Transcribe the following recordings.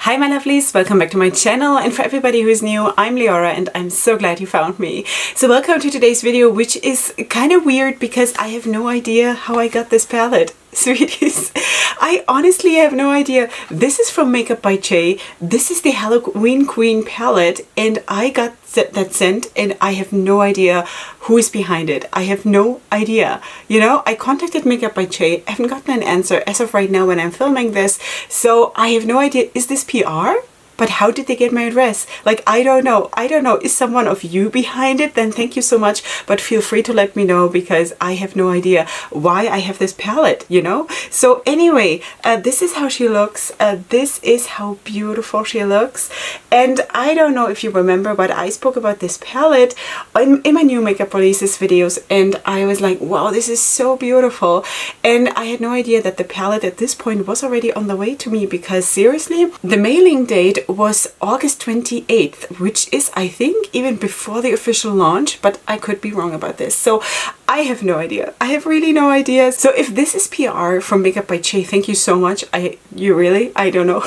Hi my lovelies, welcome back to my channel, and for everybody who is new, I'm Leorah and I'm so glad you found me. So welcome to today's video, which is kind of weird because I have no idea how I got this palette. Sweeties, I honestly have no idea. This is from Makeup By Chey. This is the Halloween Queen palette and I got that scent and I have no idea who is behind it. I have no idea. You know, I contacted Makeup By Chey. I haven't gotten an answer as of right now when I'm filming this. So I have no idea. Is this PR? But how did they get my address? Like, I don't know. I don't know. Is someone of you behind it? Then thank you so much. But feel free to let me know because I have no idea why I have this palette, you know? So anyway, this is how she looks. This is how beautiful she looks. And I don't know if you remember, but I spoke about this palette in my new makeup releases videos. And I was like, wow, this is so beautiful. And I had no idea that the palette at this point was already on the way to me because seriously, the mailing date was August 28th, which is, I think, even before the official launch, but I could be wrong about this. So I have no idea. I have really no idea. So if this is PR from Makeup By Chey, thank you so much. I don't know.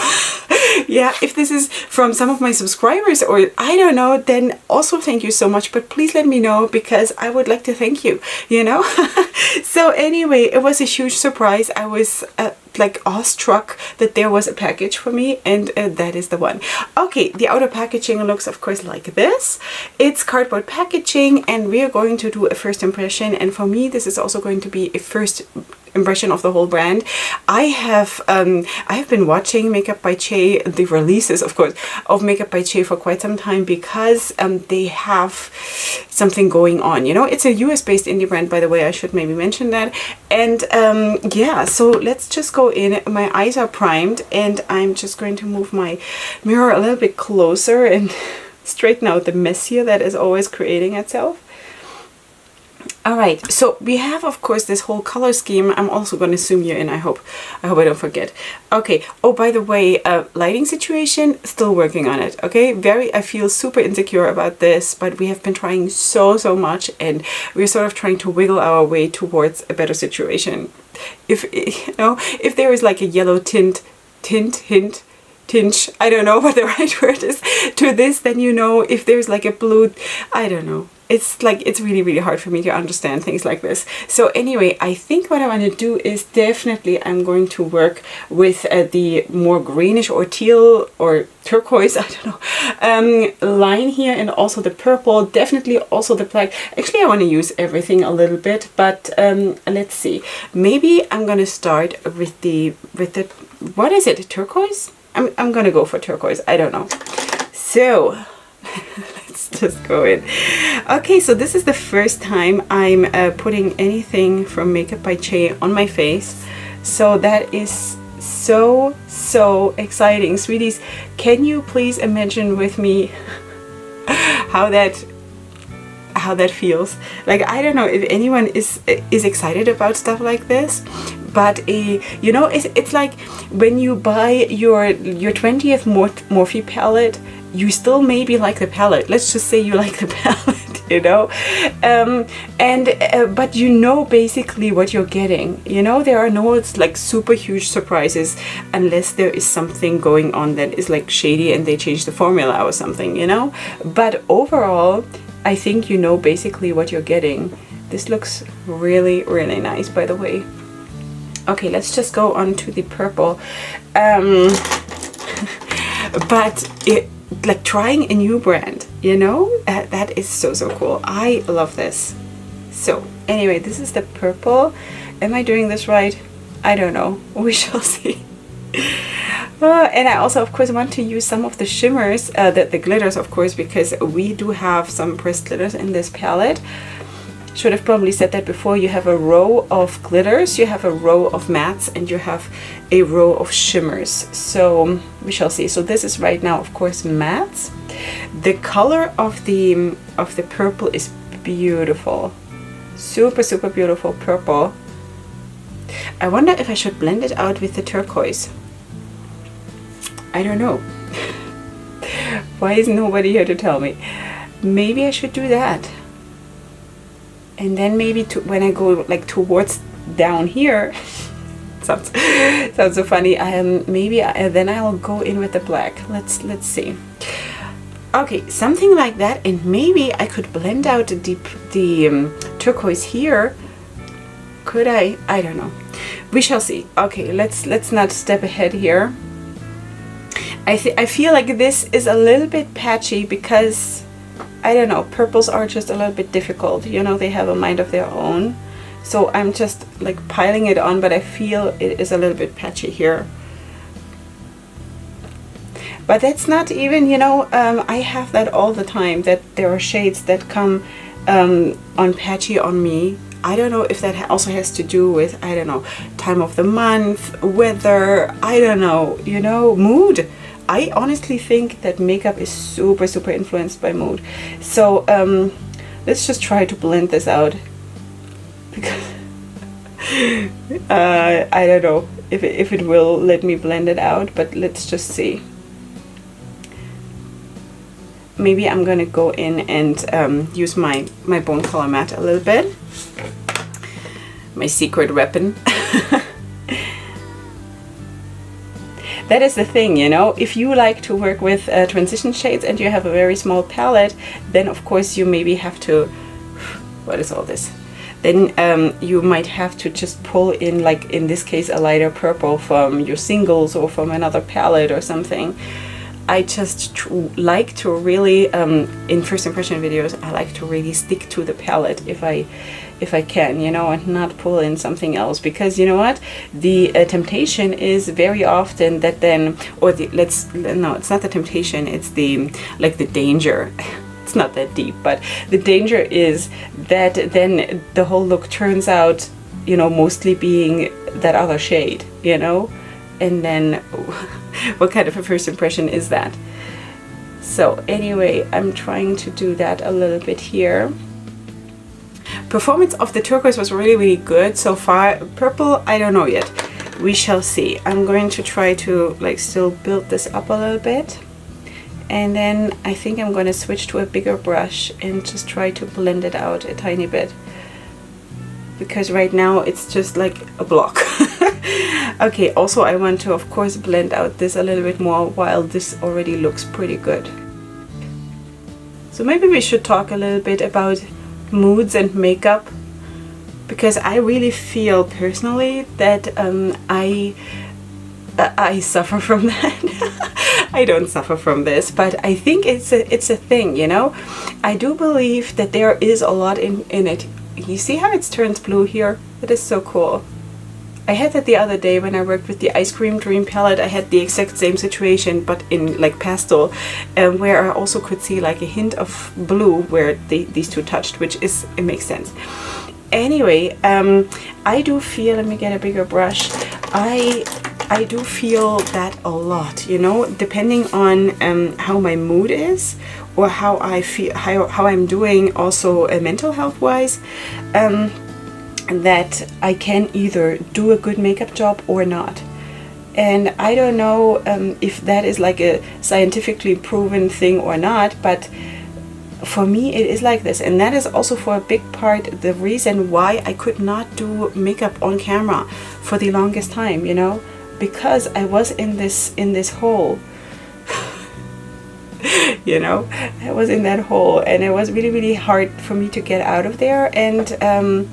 Yeah, if this is from some of my subscribers or I don't know, then also thank you so much. But please let me know because I would like to thank you, you know? So anyway, it was a huge surprise. I was like awestruck that there was a package for me, and that is the one. Okay, the outer packaging looks of course like this. It's cardboard packaging and we are going to do a first impression, and for me this is also going to be a first impression of the whole brand. I have been watching Makeup By Chey, the releases of course of Makeup By Chey for quite some time because they have something going on, you know. It's a US based indie brand, by the way. I should maybe mention that. And yeah, so let's just go in. My eyes are primed and I'm just going to move my mirror a little bit closer and straighten out the mess here that is always creating itself. Alright, so we have of course this whole color scheme. I'm also going to zoom you in, I hope I don't forget. Okay, oh by the way, lighting situation, still working on it, okay? I feel super insecure about this, but we have been trying so much and we're sort of trying to wiggle our way towards a better situation. If, you know, if there is like a yellow tinge, I don't know what the right word is, to this, then you know. If there's like a blue, I don't know. It's like, it's really hard for me to understand things like this. So anyway, I think what I want to do is definitely I'm going to work with the more greenish or teal or turquoise, I don't know, line here, and also the purple, definitely also the black. Actually, I want to use everything a little bit, but let's see. Maybe I'm going to start with the, what is it, turquoise? I'm going to go for turquoise, I don't know. So let's just go in. Okay, so this is the first time I'm putting anything from Makeup By Chey on my face. So that is so exciting. Sweeties, can you please imagine with me how that feels? Like, I don't know if anyone is excited about stuff like this, but you know, it's like when you buy your 20th Morphe palette, you still maybe like the palette. Let's just say you like the palette, you know, but you know basically what you're getting. You know, there are no like super huge surprises unless there is something going on that is like shady and they change the formula or something, you know. But overall, I think you know basically what you're getting. This looks really nice, by the way. Okay, let's just go on to the purple. But like trying a new brand, you know, that is so cool. I love this. So anyway, this is the purple. Am I doing this right? I don't know. We shall see. And I also of course want to use some of the shimmers, the glitters of course, because we do have some pressed glitters in this palette. Should have probably said that before. You have a row of glitters, you have a row of mattes, and you have a row of shimmers. So we shall see. So this is right now of course mattes. The color of the purple is beautiful. Super beautiful purple. I wonder if I should blend it out with the turquoise. I don't know. Why is nobody here to tell me? Maybe I should do that. And then maybe when I go like towards down here, sounds so funny. Maybe then I'll go in with the black. Let's see. Okay, something like that, and maybe I could blend out the turquoise here. Could I? I don't know. We shall see. Okay, let's not step ahead here. I feel like this is a little bit patchy because I don't know. Purples are just a little bit difficult. You know, they have a mind of their own. So I'm just like piling it on, but I feel it is a little bit patchy here. But that's not even, you know, I have that all the time, that there are shades that come on patchy on me. I don't know if that also has to do with, I don't know, time of the month, weather, I don't know, you know, mood. I honestly think that makeup is super influenced by mood. So let's just try to blend this out. Because I don't know if it will let me blend it out, but let's just see. Maybe I'm gonna go in and use my bone color matte a little bit. My secret weapon. That is the thing, you know, if you like to work with transition shades and you have a very small palette, then of course you maybe have to, what is all this? Then you might have to just pull in, like in this case, a lighter purple from your singles or from another palette or something. I just like to really, in first impression videos, I like to really stick to the palette if I can, you know, and not pull in something else, because you know what, the temptation is very often that then, or no, it's not the temptation, it's the danger. It's not that deep, but the danger is that then the whole look turns out, you know, mostly being that other shade, you know, and then what kind of a first impression is that? So anyway, I'm trying to do that a little bit here. Performance of the turquoise was really good so far. Purple, I don't know yet. We shall see. I'm going to try to like still build this up a little bit. And then I think I'm going to switch to a bigger brush and just try to blend it out a tiny bit. Because right now it's just like a block. Okay, also I want to of course blend out this a little bit more while this already looks pretty good. So maybe we should talk a little bit about moods and makeup, because I really feel personally that I suffer from that. I don't suffer from this, but I think it's a thing, you know. I do believe that there is a lot in it. You see how it turns blue here? That is so cool. I had that the other day when I worked with the Ice Cream Dream palette. I had the exact same situation, but in like pastel, where I also could see like a hint of blue where these two touched, which it makes sense. Anyway, I do feel, let me get a bigger brush, I do feel that a lot, you know, depending on how my mood is, or how I feel, how I'm doing also mental health wise, that I can either do a good makeup job or not. And I don't know if that is like a scientifically proven thing or not, but for me it is like this. And that is also for a big part the reason why I could not do makeup on camera for the longest time, you know, because I was in this hole. You know, I was in that hole, and it was really hard for me to get out of there. And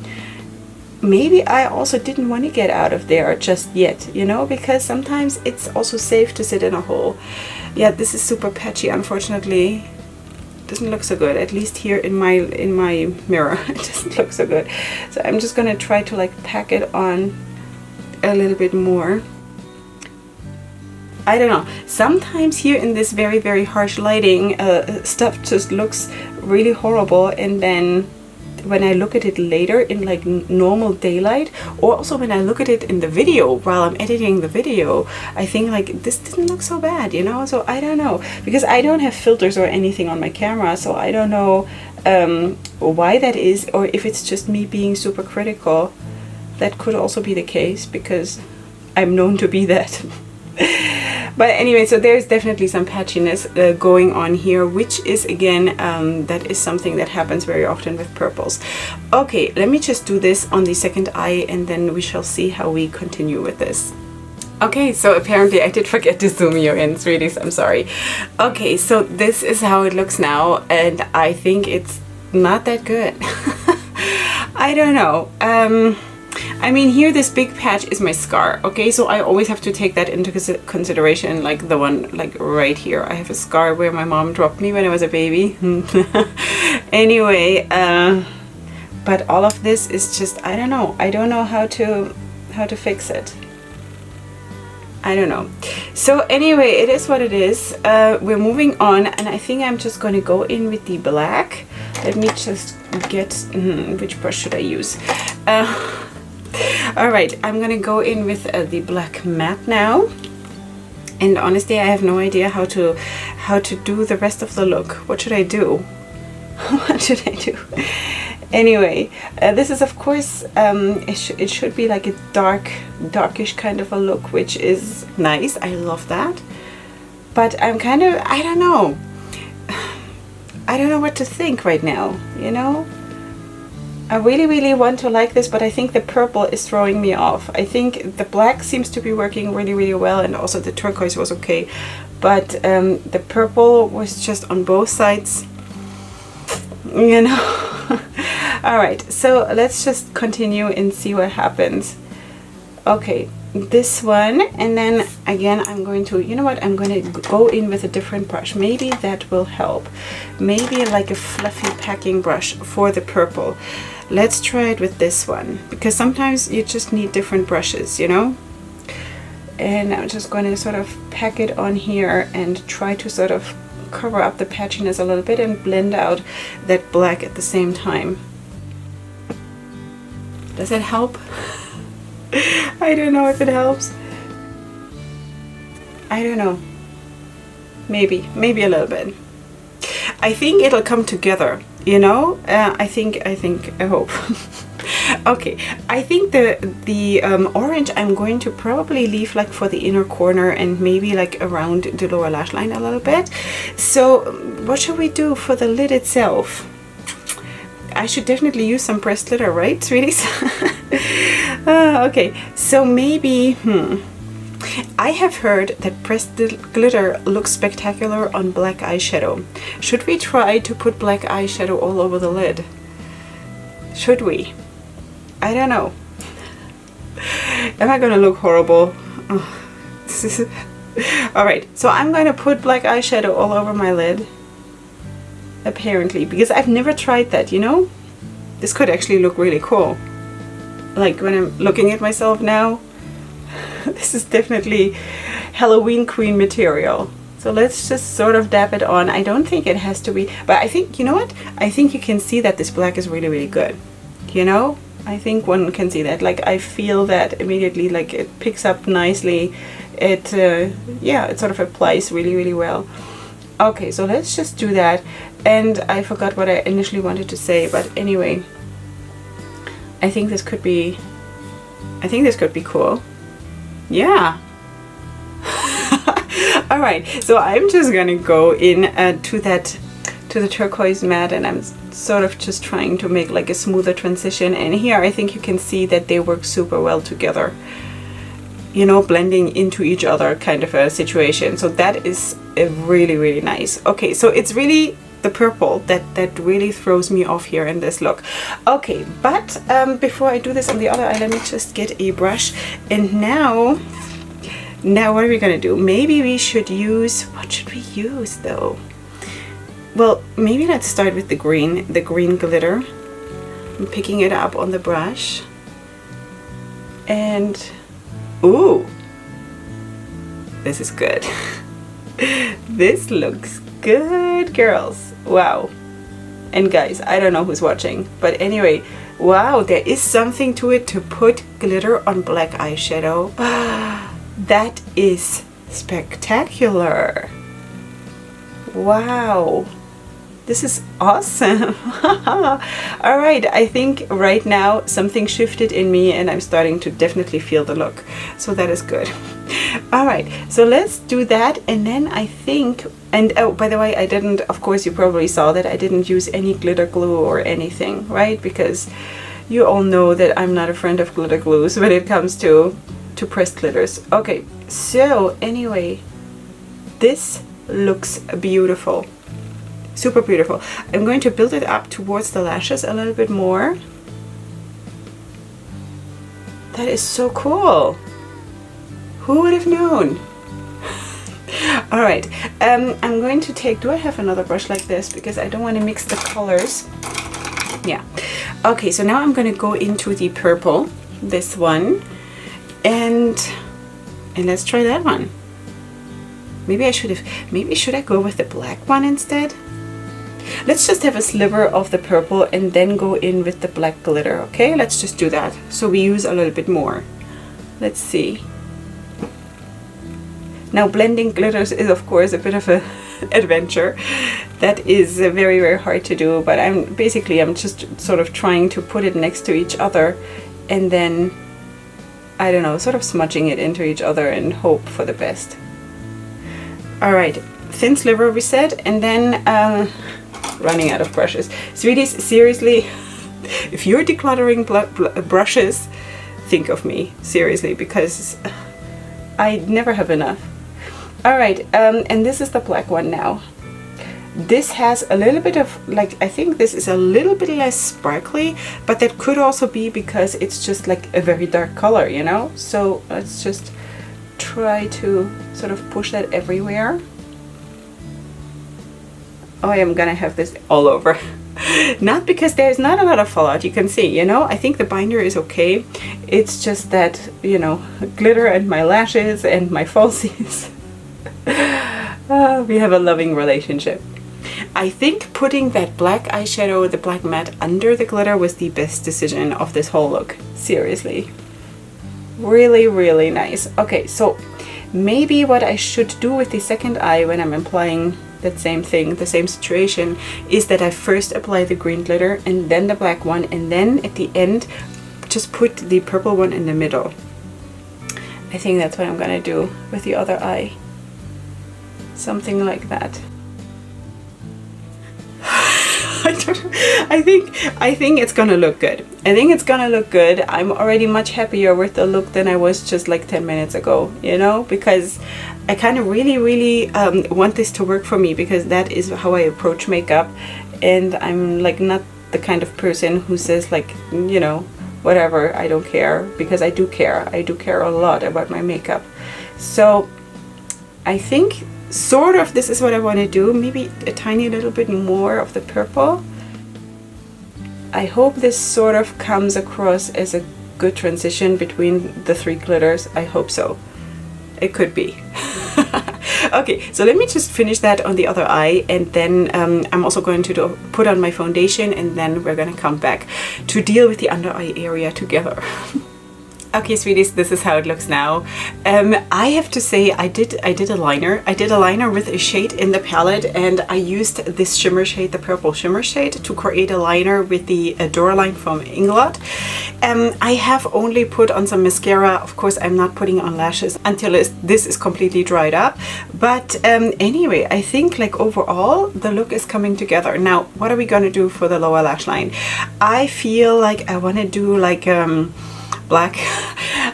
maybe I also didn't want to get out of there just yet, you know, because sometimes it's also safe to sit in a hole. Yeah, this is super patchy, unfortunately. Doesn't look so good, at least here in my mirror. It doesn't look so good. So I'm just gonna try to like pack it on a little bit more. I don't know, sometimes here in this very harsh lighting, stuff just looks really horrible, and then when I look at it later in like normal daylight, or also when I look at it in the video while I'm editing the video, I think like this didn't look so bad, you know. So I don't know, because I don't have filters or anything on my camera, so I don't know why that is, or if it's just me being super critical. That could also be the case, because I'm known to be that. But anyway, so there's definitely some patchiness going on here, which is again, that is something that happens very often with purples. Okay, let me just do this on the second eye and then we shall see how we continue with this. Okay, so apparently I did forget to zoom you in, sweeties, I'm sorry. Okay, so this is how it looks now, and I think it's not that good. I don't know. I mean, here this big patch is my scar, okay? So I always have to take that into consideration, like the one like right here. I have a scar where my mom dropped me when I was a baby. Anyway, but all of this is just, I don't know. I don't know how to fix it. I don't know. So anyway, it is what it is. We're moving on, and I think I'm just going to go in with the black. Let me just get, which brush should I use? All right, I'm going to go in with the black matte now. And honestly, I have no idea how to do the rest of the look. What should I do? What should I do? Anyway, this is of course, it should be like a darkish kind of a look, which is nice. I love that. But I'm kind of, I don't know. I don't know what to think right now, you know? I really want to like this, but I think the purple is throwing me off. I think the black seems to be working really well, and also the turquoise was okay. But the purple was just on both sides, you know? Alright, so let's just continue and see what happens. Okay, this one, and then again I'm going to, you know what, I'm going to go in with a different brush. Maybe that will help. Maybe like a fluffy packing brush for the purple. Let's try it with this one, because sometimes you just need different brushes, you know? And I'm just going to sort of pack it on here and try to sort of cover up the patchiness a little bit and blend out that black at the same time. Does it help? I don't know if it helps. I don't know. Maybe a little bit. I think it'll come together, you know? I hope. Okay, I think the orange I'm going to probably leave like for the inner corner and maybe like around the lower lash line a little bit. So what should we do for the lid itself? I should definitely use some pressed glitter, right, sweeties? Okay, so maybe, I have heard that pressed glitter looks spectacular on black eyeshadow. Should we try to put black eyeshadow all over the lid? Should we? I don't know. Am I gonna look horrible? Oh, alright, so I'm going to put black eyeshadow all over my lid. Apparently, because I've never tried that, you know? This could actually look really cool. Like when I'm looking at myself now, this is definitely Halloween queen material. So let's just sort of dab it on. I don't think it has to be, but I think, you know what? I think you can see that this black is really good. You know? I think one can see that. Like I feel that immediately, like it picks up nicely. It, yeah, it sort of applies really well. Okay, so let's just do that. And I forgot what I initially wanted to say, but anyway, I think this could be cool. Yeah. All right, so I'm just gonna go in to the turquoise matte, and I'm sort of just trying to make like a smoother transition. And here I think you can see that they work super well together, you know, blending into each other kind of a situation. So that is really nice. Okay, so it's really the purple that really throws me off here in this look. Okay, but before I do this on the other eye, let me just get a brush. And now what are we gonna do? Maybe we should use, what should we use though? Well, maybe let's start with the green glitter. I'm picking it up on the brush. And ooh, this is good. This looks good, girls. Wow. And guys, I don't know who's watching, but anyway, wow, there is something to it to put glitter on black eyeshadow. That is spectacular. Wow. This is awesome. All right, I think right now something shifted in me and I'm starting to definitely feel the look. So that is good. All right, so let's do that. And then I think, and oh, by the way, I didn't, of course, you probably saw that I didn't use any glitter glue or anything, right? Because you all know that I'm not a friend of glitter glues when it comes to pressed glitters. Okay, so anyway, this looks beautiful. Super beautiful. I'm going to build it up towards the lashes a little bit more. That is so cool. Who would have known? All right, I'm going to take, do I have another brush like this? Because I don't want to mix the colors. Yeah. Okay, so now I'm going to go into the purple, this one, and let's try that one. Maybe I should have, maybe should I go with the black one instead? Let's just have a sliver of the purple and then go in with the black glitter, okay? Let's just do that. So we use a little bit more. Let's see. Now blending glitters is of course a bit of a adventure. That is very, very hard to do, but I'm just sort of trying to put it next to each other and then, I don't know, sort of smudging it into each other and hope for the best. All right, thin sliver we said, and then running out of brushes. Sweeties, seriously, if you're decluttering brushes, think of me, seriously, because I never have enough. All right, and this is the black one now. This has a little bit of, like, I think this is a little bit less sparkly, but that could also be because it's just like a very dark color, you know? So let's just try to sort of push that everywhere. Oh, I am gonna have this all over. Not because there's not a lot of fallout, you can see, you know? I think the binder is okay. It's just that, you know, glitter and my lashes and my falsies. We have a loving relationship. I think putting that black eyeshadow, the black matte, under the glitter was the best decision of this whole look. Seriously. Really, really nice. Okay, so maybe what I should do with the second eye when I'm applying that same thing, the same situation, is that I first apply the green glitter and then the black one, and then at the end just put the purple one in the middle. I think that's what I'm gonna do with the other eye. Something like that. I think it's gonna look good. I think it's gonna look good. I'm already much happier with the look than I was just like 10 minutes ago, you know, because I kind of really want this to work for me, because that is how I approach makeup, and I'm like not the kind of person who says like, you know, whatever, I don't care, because I do care. I do care a lot about my makeup. So I think sort of this is what I want to do, maybe a tiny little bit more of the purple. I hope this sort of comes across as a good transition between the three glitters. I hope so. It could be. Okay, so let me just finish that on the other eye, and then I'm also going to put on my foundation, and then we're gonna come back to deal with the under eye area together. Okay, sweeties, this is how it looks now. I have to say I did a liner. I did a liner with a shade in the palette, and I used this shimmer shade, the purple shimmer shade, to create a liner with the Dora line from Inglot. I have only put on some mascara. Of course, I'm not putting on lashes until this is completely dried up. But anyway, I think like overall the look is coming together. Now, what are we gonna do for the lower lash line? I feel like I want to do like black.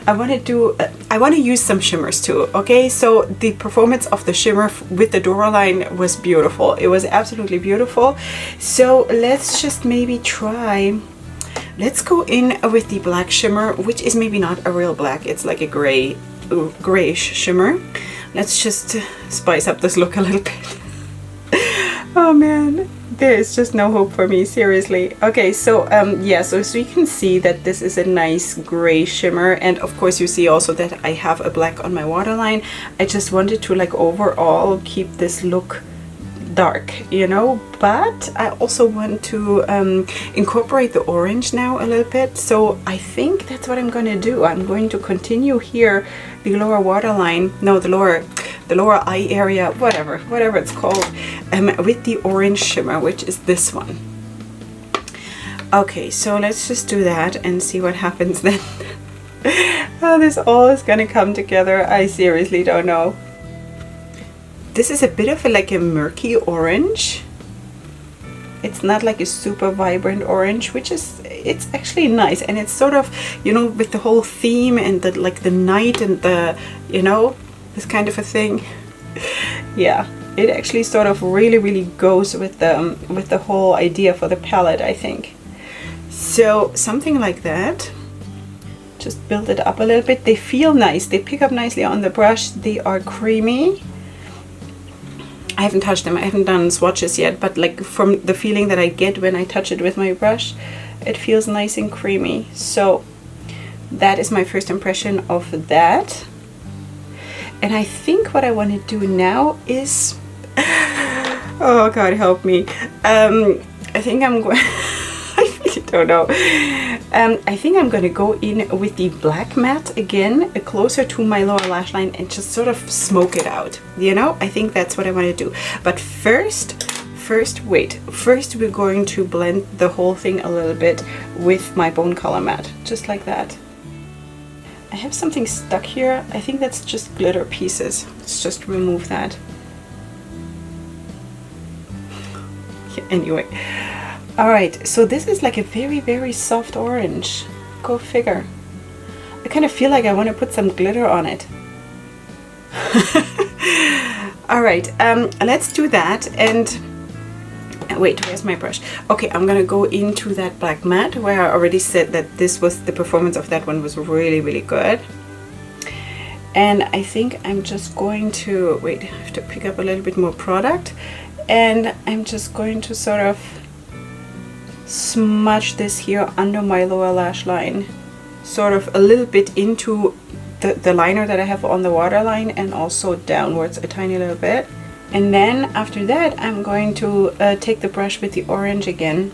I want to use some shimmers too. Okay, so the performance of the shimmer with the Dora line was beautiful. It was absolutely beautiful. So let's just maybe try, let's go in with the black shimmer, which is maybe not a real black, it's like a grayish shimmer. Let's just spice up this look a little bit. Oh man, there is just no hope for me, seriously. Okay, so yeah, so you can see that this is a nice gray shimmer, and of course you see also that I have a black on my waterline. I just wanted to like overall keep this look dark, you know, but I also want to incorporate the orange now a little bit. So I think that's what I'm gonna do. I'm going to continue here the lower waterline, no, the the lower eye area, whatever it's called, with the orange shimmer, which is this one. Okay, so let's just do that and see what happens then. How this all is gonna come together, I seriously don't know. This is a bit of like a murky orange. It's not like a super vibrant orange, which is, it's actually nice. And it's sort of, you know, with the whole theme and the like the night and the, you know, this kind of a thing. Yeah, it actually sort of really goes with the whole idea for the palette, I think. So something like that. Just build it up a little bit. They feel nice. They pick up nicely on the brush. They are creamy. I haven't touched them. I haven't done swatches yet, but like from the feeling that I get when I touch it with my brush, it feels nice and creamy. So that is my first impression of that. And I think what I want to do now is, oh God, help me. I think I'm going, I really don't know. I think I'm going to go in with the black matte again, closer to my lower lash line, and just sort of smoke it out. You know, I think that's what I want to do. But first we're going to blend the whole thing a little bit with my bone color matte, just like that. I have something stuck here. I think that's just glitter pieces. Let's just remove that. Anyway. Alright, so this is like a very soft orange. Go figure. I kind of feel like I want to put some glitter on it. Alright, let's do that. And wait, where's my brush? Okay, I'm gonna go into that black matte where I already said that this was, the performance of that one was really good. And I think I'm just going to, wait, I have to pick up a little bit more product. And I'm just going to sort of smudge this here under my lower lash line, sort of a little bit into the liner that I have on the waterline, and also downwards a tiny little bit. And then after that I'm going to take the brush with the orange again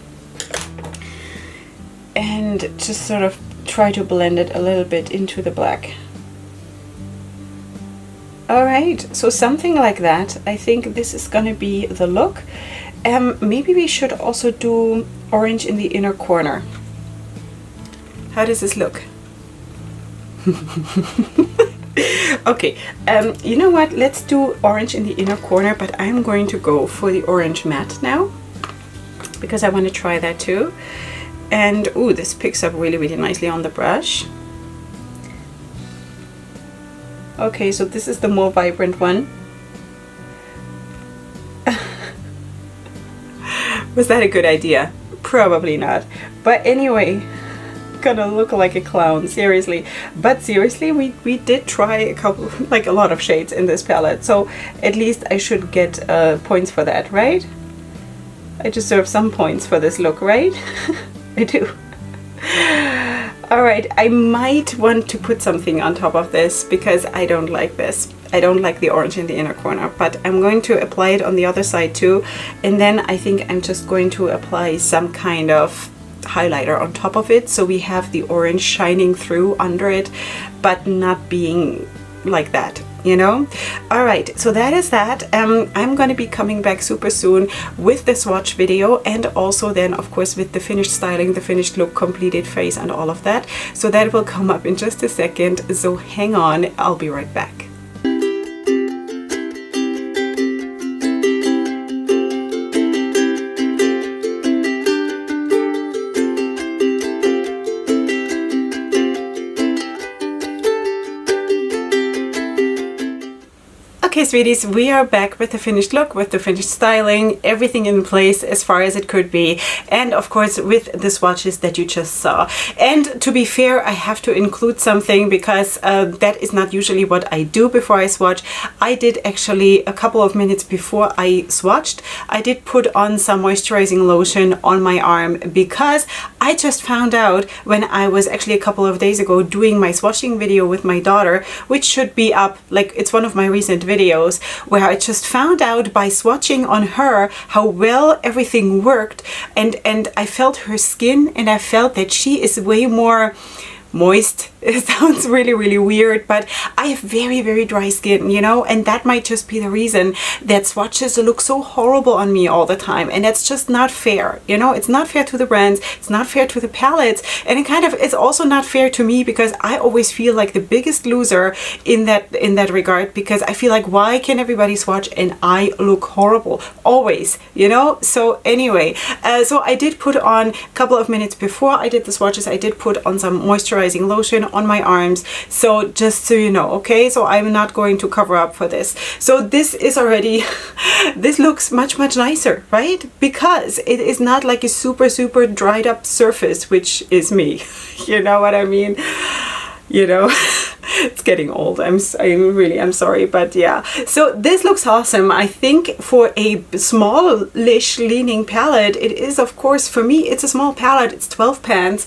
and just sort of try to blend it a little bit into the black. Alright, so something like that. I think this is gonna be the look. Maybe we should also do orange in the inner corner. How does this look? Okay, you know what? Let's do orange in the inner corner, but I'm going to go for the orange matte now because I want to try that too. And ooh, this picks up really nicely on the brush. Okay, so this is the more vibrant one. Was that a good idea? Probably not. But anyway, gonna look like a clown, seriously. But seriously, we did try a couple, like a lot of shades in this palette, so at least I should get points for that, right? I deserve some points for this look, right? I do. Alright, I might want to put something on top of this because I don't like this. I don't like the orange in the inner corner, but I'm going to apply it on the other side too. And then I think I'm just going to apply some kind of highlighter on top of it, so we have the orange shining through under it, but not being like that, you know? Alright, so that is that. I'm going to be coming back super soon with the swatch video, and also then of course with the finished styling, the finished look, completed face and all of that. So that will come up in just a second, so hang on, I'll be right back. Okay, sweeties, we are back with the finished look, with the finished styling, everything in place as far as it could be, and of course with the swatches that you just saw. And to be fair, I have to include something because that is not usually what I do before I swatch. I did actually, a couple of minutes before I swatched, I did put on some moisturizing lotion on my arm because I just found out when I was actually a couple of days ago doing my swatching video with my daughter, which should be up, like it's one of my recent videos, where I just found out by swatching on her how well everything worked, and I felt her skin, and I felt that she is way more moist it sounds really, really weird, but I have very, very dry skin, you know, and that might just be the reason that swatches look so horrible on me all the time. And that's just not fair, you know. It's not fair to the brands, it's not fair to the palettes, and it's also not fair to me, because I always feel like the biggest loser in that regard, because I feel like, why can everybody swatch and I look horrible always, you know? So anyway, so I did put on a couple of minutes before I did the swatches, I did put on some moisturizing lotion on my arms. So just so you know, okay, so I'm not going to cover up for this. So this is already this looks much nicer, right? Because it is not like a super dried up surface, which is me. You know what I mean? You know. It's getting old. I'm sorry, but yeah. So this looks awesome. I think for a smallish leaning palette, it is, of course, for me, it's a small palette. It's 12 pans,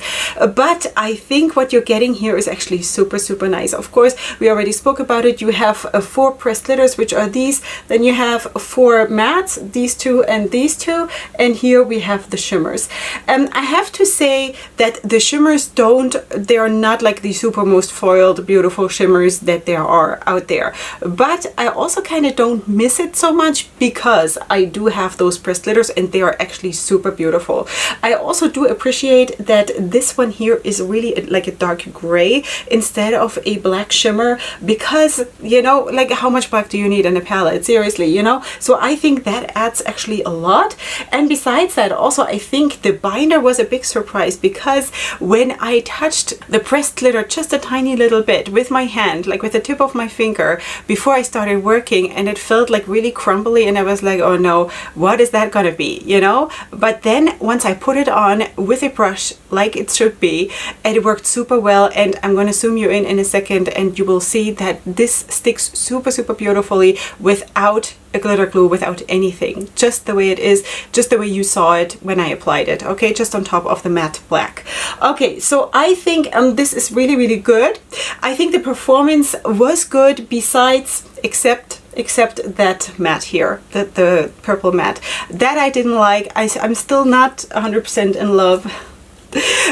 but I think what you're getting here is actually super nice. Of course, we already spoke about it. You have 4 pressed glitters, which are these. Then you have 4 mattes, these 2 and these 2, and here we have the shimmers. I have to say that the shimmers they are not like the super most foiled, beautiful shimmers that there are out there, but I also kind of don't miss it so much, because I do have those pressed glitters and they are actually super beautiful. I also do appreciate that this one here is really like a dark gray instead of a black shimmer, because, you know, like, how much black do you need in a palette, seriously, you know? So I think that adds actually a lot. And besides that, also I think the binder was a big surprise, because when I touched the pressed glitter just a tiny little bit with my hand, like with the tip of my finger, before I started working, and it felt like really crumbly, and I was like, oh no, what is that gonna be, you know? But then once I put it on with a brush like it should be, and it worked super well, and I'm gonna zoom you in a second, and you will see that this sticks super beautifully without a glitter glue, without anything, just the way it is, just the way you saw it when I applied it, okay, just on top of the matte black. Okay, so I think this is really good. I think the performance was good, besides except that matte here, the purple matte, that I didn't like. I'm still not 100% in love.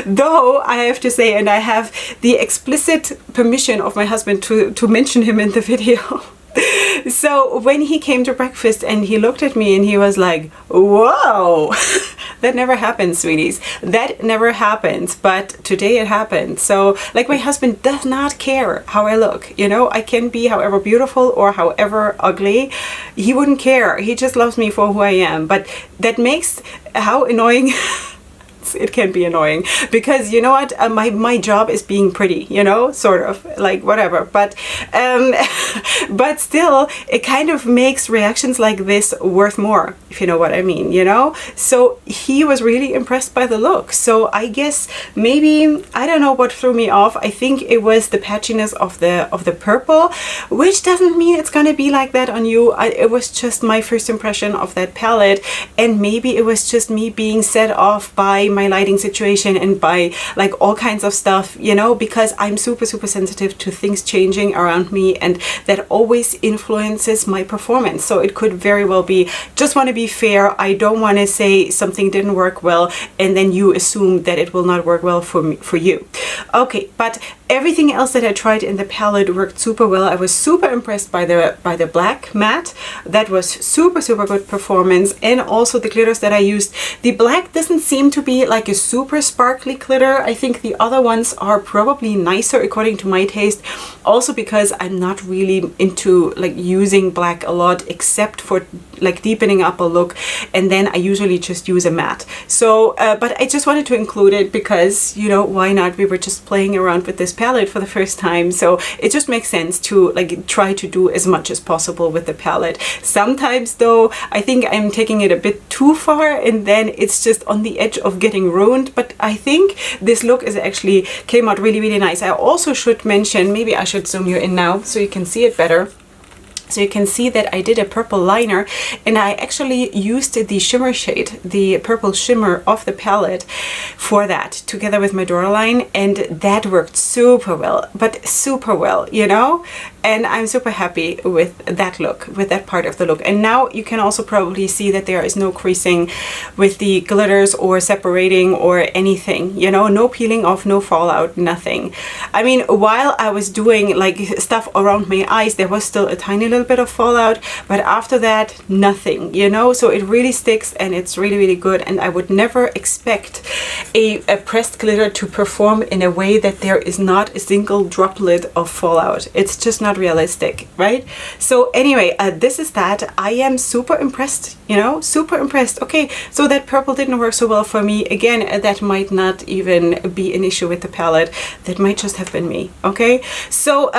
Though I have to say, and I have the explicit permission of my husband to mention him in the video. So when he came to breakfast and he looked at me and he was like, whoa, that never happens, sweeties. That never happens, but today it happened. So like, my husband does not care how I look, you know, I can be however beautiful or however ugly. He wouldn't care. He just loves me for who I am. But that makes how annoying it can be annoying, because you know what, my job is being pretty, you know, sort of, like, whatever, but but still it kind of makes reactions like this worth more, if you know what I mean, you know. So he was really impressed by the look. So I guess maybe, I don't know what threw me off. I think it was the patchiness of the purple, which doesn't mean it's gonna be like that on you. It was just my first impression of that palette, and maybe it was just me being set off by my lighting situation and by like all kinds of stuff, you know, because I'm super sensitive to things changing around me, and that always influences my performance. So it could very well be, just want to be fair, I don't want to say something didn't work well and then you assume that it will not work well for you. Okay, but everything else that I tried in the palette worked super well. I was super impressed by the black matte. That was super good performance, and also the glitters that I used. The black doesn't seem to be like a super sparkly glitter. I think the other ones are probably nicer according to my taste, also because I'm not really into like using black a lot except for like deepening up a look, and then I usually just use a matte. So but I just wanted to include it because, you know, why not? We were just playing around with this palette for the first time, so it just makes sense to like try to do as much as possible with the palette. Sometimes though I think I'm taking it a bit too far, and then it's just on the edge of getting ruined. But I think this look is actually came out really nice. I also should mention, maybe I should zoom you in now so you can see it better. So you can see that I did a purple liner, and I actually used the shimmer shade, the purple shimmer of the palette for that, together with my Dora line, and that worked super well, but super well, you know. and I'm super happy with that look, with that part of the look. And now you can also probably see that there is no creasing with the glitters or separating or anything, you know, no peeling off, no fallout, nothing. I mean, while I was doing like stuff around my eyes, there was still a tiny little bit of fallout, but after that, nothing, you know. So it really sticks and it's really, really good. And I would never expect a pressed glitter to perform in a way that there is not a single droplet of fallout. It's just not realistic, right? So anyway, this is that. I am super impressed, you know, super impressed. Okay, so that purple didn't work so well for me. Again, that might not even be an issue with the palette. That might just have been me, okay? So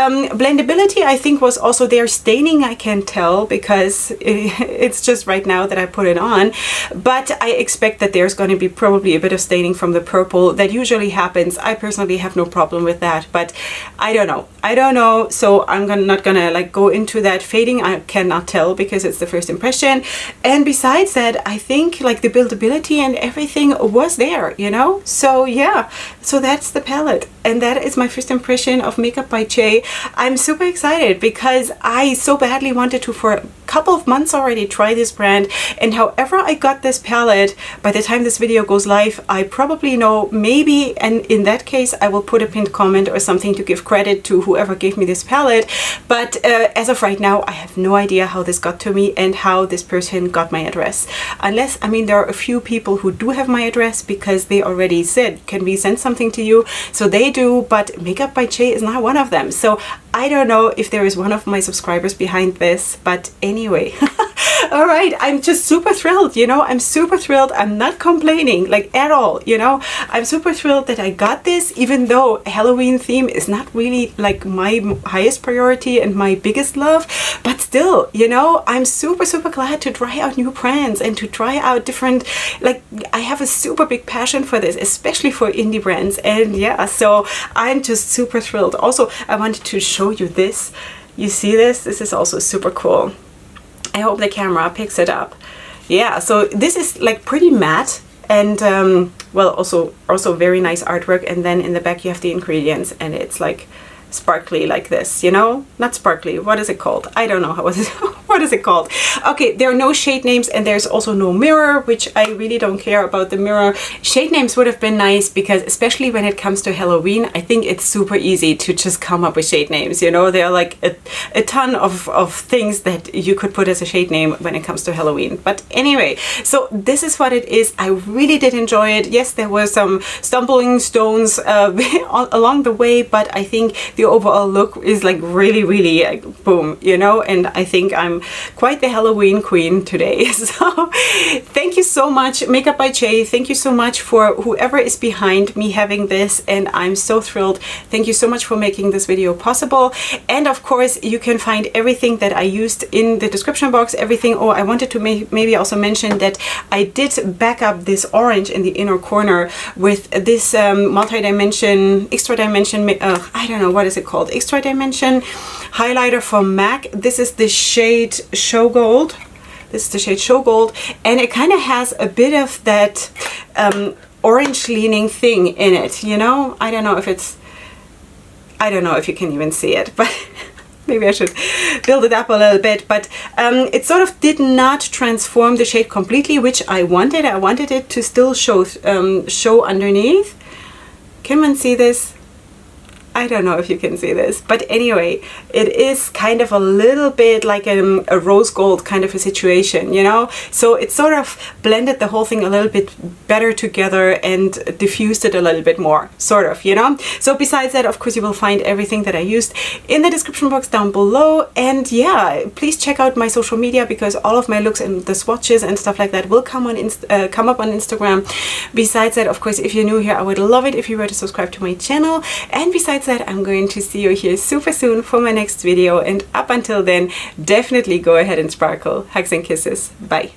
blendability, I think, was also there. Staining, I can tell because it's just right now that I put it on, but I expect that there's going to be probably a bit of staining from the purple. That usually happens. I personally have no problem with that, but I don't know. So I'm not gonna like go into that. Fading, I cannot tell because it's the first impression. And besides that, I think like the buildability and everything was there, you know. So yeah, so that's the palette, and that is my first impression of Makeup by Chey. I'm super excited because I so badly wanted to, for a couple of months already, try this brand. And however I got this palette, by the time this video goes live, I probably know maybe, and in that case I will put a pinned comment or something to give credit to whoever gave me this palette. But as of right now, I have no idea how this got to me and how this person got my address. Unless, I mean, there are a few people who do have my address because they already said, can we send something to you? So they do, but Makeup by Chey is not one of them. So I don't know if there is one of my subscribers behind this, but anyway. All right, I'm just super thrilled, you know. I'm super thrilled. I'm not complaining like at all, you know. I'm super thrilled that I got this, even though Halloween theme is not really like my highest priority and my biggest love, but still, you know, I'm super, super glad to try out new brands and to try out different, like, I have a super big passion for this, especially for indie brands. And yeah, so I'm just super thrilled. Also, I wanted to show you this. You see this? This is also super cool. I hope the camera picks it up. Yeah, so this is like pretty matte and well, also very nice artwork. And then in the back you have the ingredients and it's like sparkly like this, you know. Not sparkly, what is it called? I don't know how is it what is it called. Okay, there are no shade names and there's also no mirror, which I really don't care about the mirror. Shade names would have been nice because especially when it comes to Halloween, I think it's super easy to just come up with shade names, you know. There are like a ton of things that you could put as a shade name when it comes to Halloween. But anyway, so this is what it is. I really did enjoy it. Yes, there were some stumbling stones along the way, but I think the overall look is like really, really like, boom, you know. And I think I'm quite the Halloween queen today. So thank you so much, Makeup by Chey. Thank you so much for whoever is behind me having this, and I'm so thrilled. Thank you so much for making this video possible. And of course, you can find everything that I used in the description box, everything. Oh, I wanted to maybe also mention that I did back up this orange in the inner corner with this multi-dimension, extra dimension, I don't know, what is it called? Extra dimension highlighter from MAC. This is the shade Show Gold. This is the shade Show Gold, and it kind of has a bit of that orange leaning thing in it, you know. I don't know if you can even see it, but maybe I should build it up a little bit. But it sort of did not transform the shade completely, which I wanted. I wanted it to still show underneath. Can one see this? I don't know if you can see this, but anyway, it is kind of a little bit like a rose gold kind of a situation, you know. So it sort of blended the whole thing a little bit better together and diffused it a little bit more, sort of, you know. So besides that, of course, you will find everything that I used in the description box down below. And yeah, please check out my social media because all of my looks and the swatches and stuff like that will come up on Instagram. Besides that, of course, if you're new here, I would love it if you were to subscribe to my channel. And besides that, I'm going to see you here super soon for my next video, and up until then, definitely go ahead and sparkle. Hugs and kisses. Bye.